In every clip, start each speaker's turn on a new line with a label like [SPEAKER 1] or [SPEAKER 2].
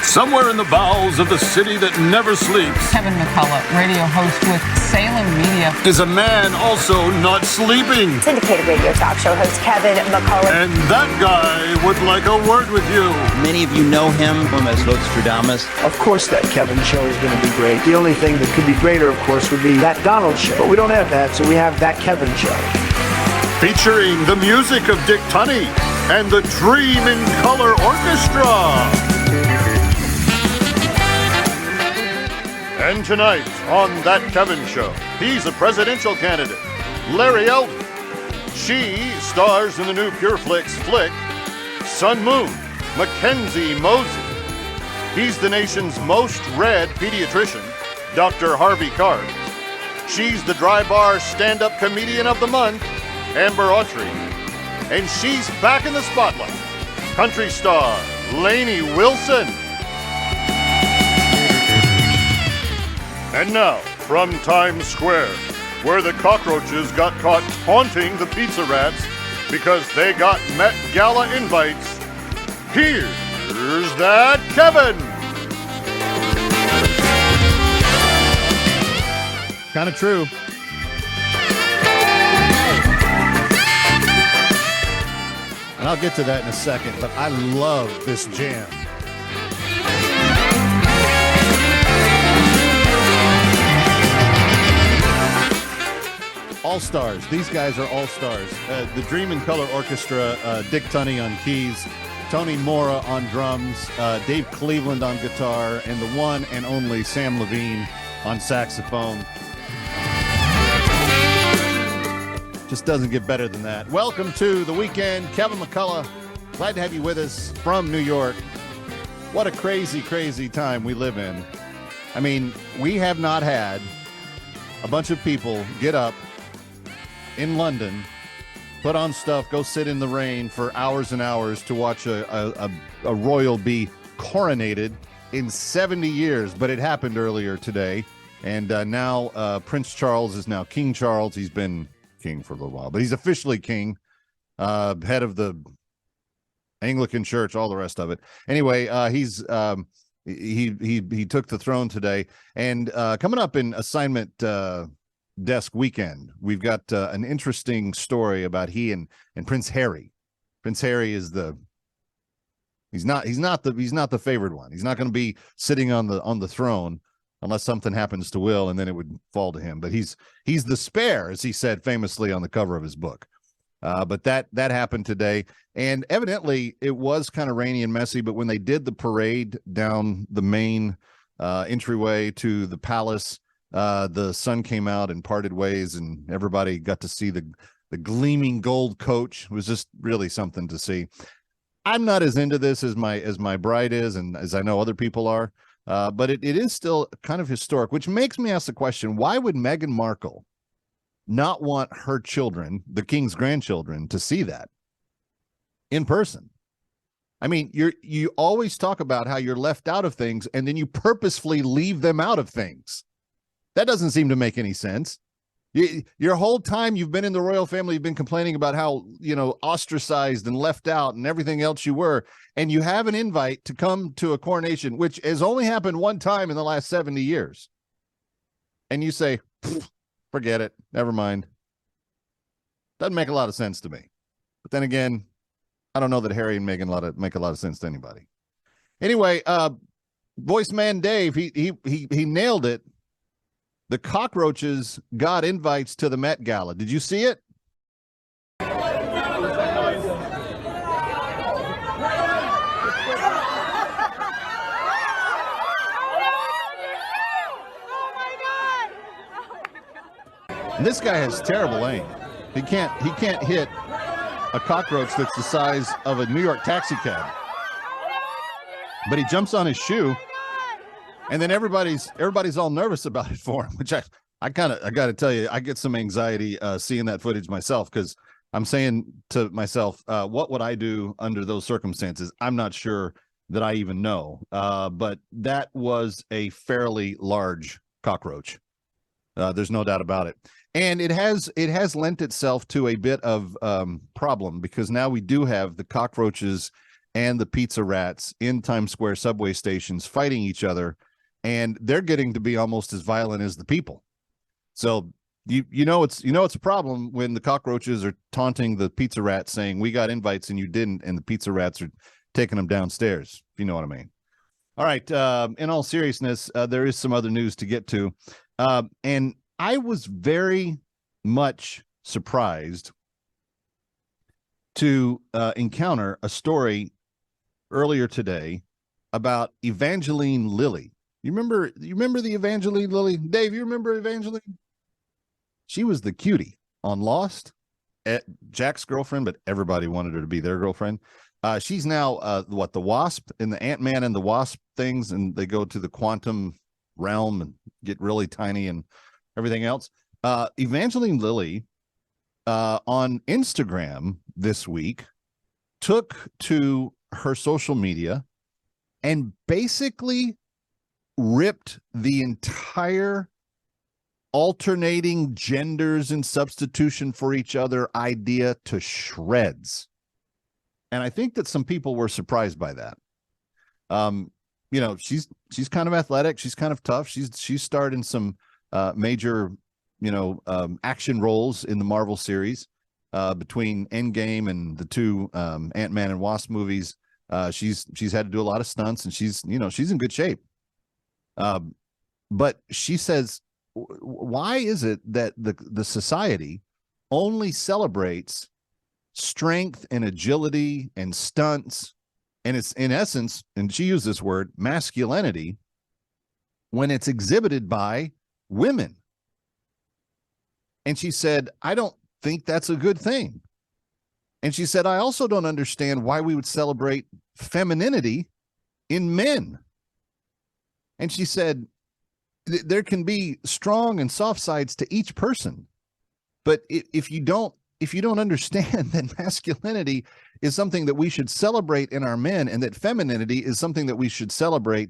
[SPEAKER 1] Somewhere in the bowels of the city that never sleeps
[SPEAKER 2] Kevin McCullough, radio host with Salem Media,
[SPEAKER 1] is a man also not sleeping.
[SPEAKER 3] Syndicated radio talk show host Kevin McCullough.
[SPEAKER 1] And that guy would like a word with you.
[SPEAKER 4] Many of you know him as Nostradamus.
[SPEAKER 5] Of course that Kevin show is going to be great. The only thing that could be greater, of course, would be that Donald show. But we don't have that, so we have that Kevin show.
[SPEAKER 1] Featuring the music of Dick Tunney and the Dream in Color Orchestra. And tonight on That Kevin Show, he's a presidential candidate, Larry Elder. She stars in the new Pure Flix flick, Sun Moon, Mackenzie Mosey. He's the nation's most read pediatrician, Dr. Harvey Card. She's the dry bar stand-up comedian of the month, Amber Autry. And she's back in the spotlight, country star, Lainey Wilson. And now, from Times Square, where the cockroaches got caught taunting the pizza rats because they got Met Gala invites, here's that Kevin!
[SPEAKER 6] Kind of true. And I'll get to that in a second, but I love this jam. All-stars. These guys are all-stars. The Dream in Color Orchestra, Dick Tunney on keys, Tony Mora on drums, Dave Cleveland on guitar, and the one and only Sam Levine on saxophone. Just doesn't get better than that. Welcome to the weekend. Kevin McCullough, glad to have you with us from New York. What a crazy, crazy time we live in. I mean, we have not had a bunch of people get up in London, put on stuff, go sit in the rain for hours and hours to watch a royal be coronated in 70 years. But it happened earlier today. And now Prince Charles is now King Charles. He's been king for a little while, but he's officially king, head of the Anglican Church, all the rest of it. Anyway, he took the throne today. And coming up in assignment desk weekend, we've got an interesting story about he and Prince Harry. Prince Harry is he's not the favored one. He's not going to be sitting on the throne unless something happens to Will, and then it would fall to him. But he's the spare, as he said famously on the cover of his book. But that happened today, and evidently it was kind of rainy and messy. But when they did the parade down the main entryway to the palace, the sun came out and parted ways, and everybody got to see the gleaming gold coach. It was just really something to see. I'm not as into this as my bride is, and as I know other people are. But it is still kind of historic, which makes me ask the question, why would Meghan Markle not want her children, the king's grandchildren, to see that in person? I mean, you always talk about how you're left out of things, and then you purposefully leave them out of things. That doesn't seem to make any sense. Your whole time you've been in the royal family, you've been complaining about how, ostracized and left out and everything else you were. And you have an invite to come to a coronation, which has only happened one time in the last 70 years. And you say, forget it. Never mind. Doesn't make a lot of sense to me. But then again, I don't know that Harry and Meghan make a lot of sense to anybody. Anyway, voice man Dave, he nailed it. The cockroaches got invites to the Met Gala. Did you see it? And this guy has terrible aim. He can't hit a cockroach that's the size of a New York taxi cab. But he jumps on his shoe. And then everybody's all nervous about it for him, which I got to tell you, I get some anxiety seeing that footage myself, because I'm saying to myself, what would I do under those circumstances? I'm not sure that I even know. But that was a fairly large cockroach. There's no doubt about it. And it has lent itself to a bit of problem, because now we do have the cockroaches and the pizza rats in Times Square subway stations fighting each other, and they're getting to be almost as violent as the people. So you know it's a problem when the cockroaches are taunting the pizza rats, saying we got invites and you didn't, and the pizza rats are taking them downstairs, if you know what I mean. All right, in all seriousness, there is some other news to get to, and I was very much surprised to encounter a story earlier today about Evangeline Lilly. You remember the Evangeline Lilly? Dave, you remember Evangeline? She was the cutie on Lost, Jack's girlfriend, but everybody wanted her to be their girlfriend. She's now the Wasp in the Ant-Man and the Wasp things, and they go to the quantum realm and get really tiny and everything else. Evangeline Lilly on Instagram this week took to her social media and basically ripped the entire alternating genders and substitution for each other idea to shreds. And I think that some people were surprised by that. She's kind of athletic. She's kind of tough. She's starred in some major, action roles in the Marvel series between Endgame and the two Ant-Man and Wasp movies. She's had to do a lot of stunts, and she's in good shape. But she says, why is it that the society only celebrates strength and agility and stunts, and it's in essence, and she used this word, masculinity, when it's exhibited by women? And she said, I don't think that's a good thing. And she said, I also don't understand why we would celebrate femininity in men. And she said, there can be strong and soft sides to each person, but if you don't understand that masculinity is something that we should celebrate in our men, and that femininity is something that we should celebrate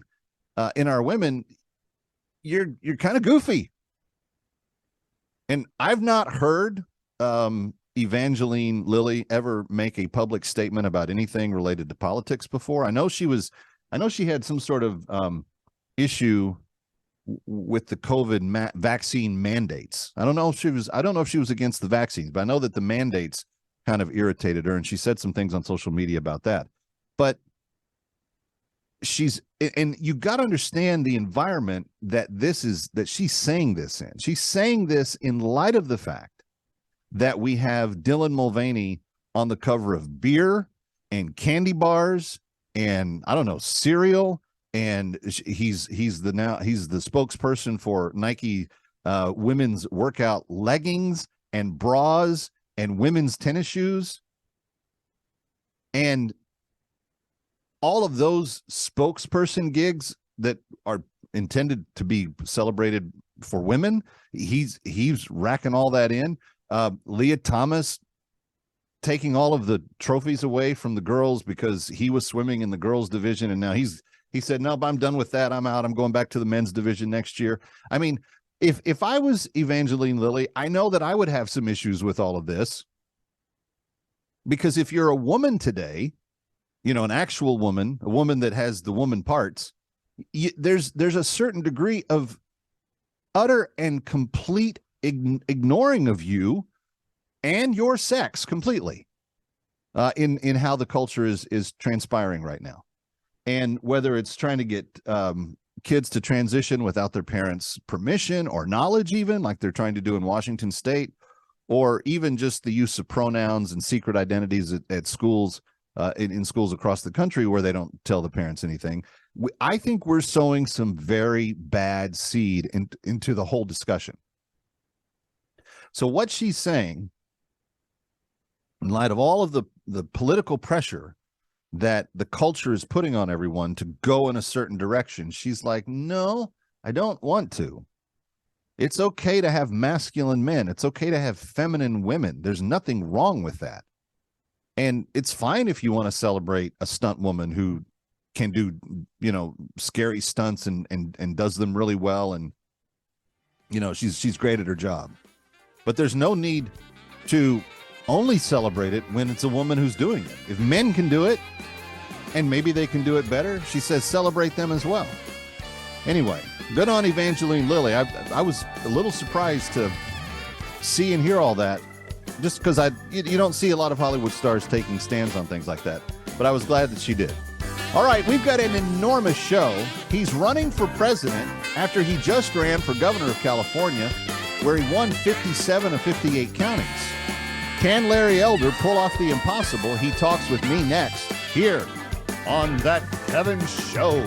[SPEAKER 6] in our women, you're kind of goofy. And I've not heard Evangeline Lilly ever make a public statement about anything related to politics before. I know she had some sort of issue with the COVID vaccine mandates. I don't know if she was against the vaccines, but I know that the mandates kind of irritated her, and she said some things on social media about that. But you got to understand the environment that she's saying this in. She's saying this in light of the fact that we have Dylan Mulvaney on the cover of beer and candy bars and, I don't know, cereal. And he's the spokesperson for Nike women's workout leggings and bras and women's tennis shoes. And all of those spokesperson gigs that are intended to be celebrated for women, he's racking all that in. Leah Thomas taking all of the trophies away from the girls because he was swimming in the girls division, and now he said, no, I'm done with that. I'm out. I'm going back to the men's division next year. I mean, if I was Evangeline Lilly, I know that I would have some issues with all of this, because if you're a woman today, an actual woman, a woman that has the woman parts, there's a certain degree of utter and complete ignoring of you and your sex completely in how the culture is transpiring right now. And whether it's trying to get kids to transition without their parents' permission or knowledge, even like they're trying to do in Washington State, or even just the use of pronouns and secret identities at schools, in schools across the country where they don't tell the parents anything. I think we're sowing some very bad seed into the whole discussion. So what she's saying, in light of all of the political pressure that the culture is putting on everyone to go in a certain direction, she's like, no, I don't want to. It's okay to have masculine men. It's okay to have feminine women. There's nothing wrong with that. And it's fine if you want to celebrate a stunt woman who can do, scary stunts and does them really well. And, she's great at her job. But there's no need to only celebrate it when it's a woman who's doing it. If men can do it, and maybe they can do it better. She says celebrate them as well. Anyway, good on Evangeline Lilly. I was a little surprised to see and hear all that, just because you don't see a lot of Hollywood stars taking stands on things like that. But I was glad that she did. All right, we've got an enormous show. He's running for president after he just ran for governor of California, where he won 57 of 58 counties. Can Larry Elder pull off the impossible? He talks with me next, here on That Kevin Show.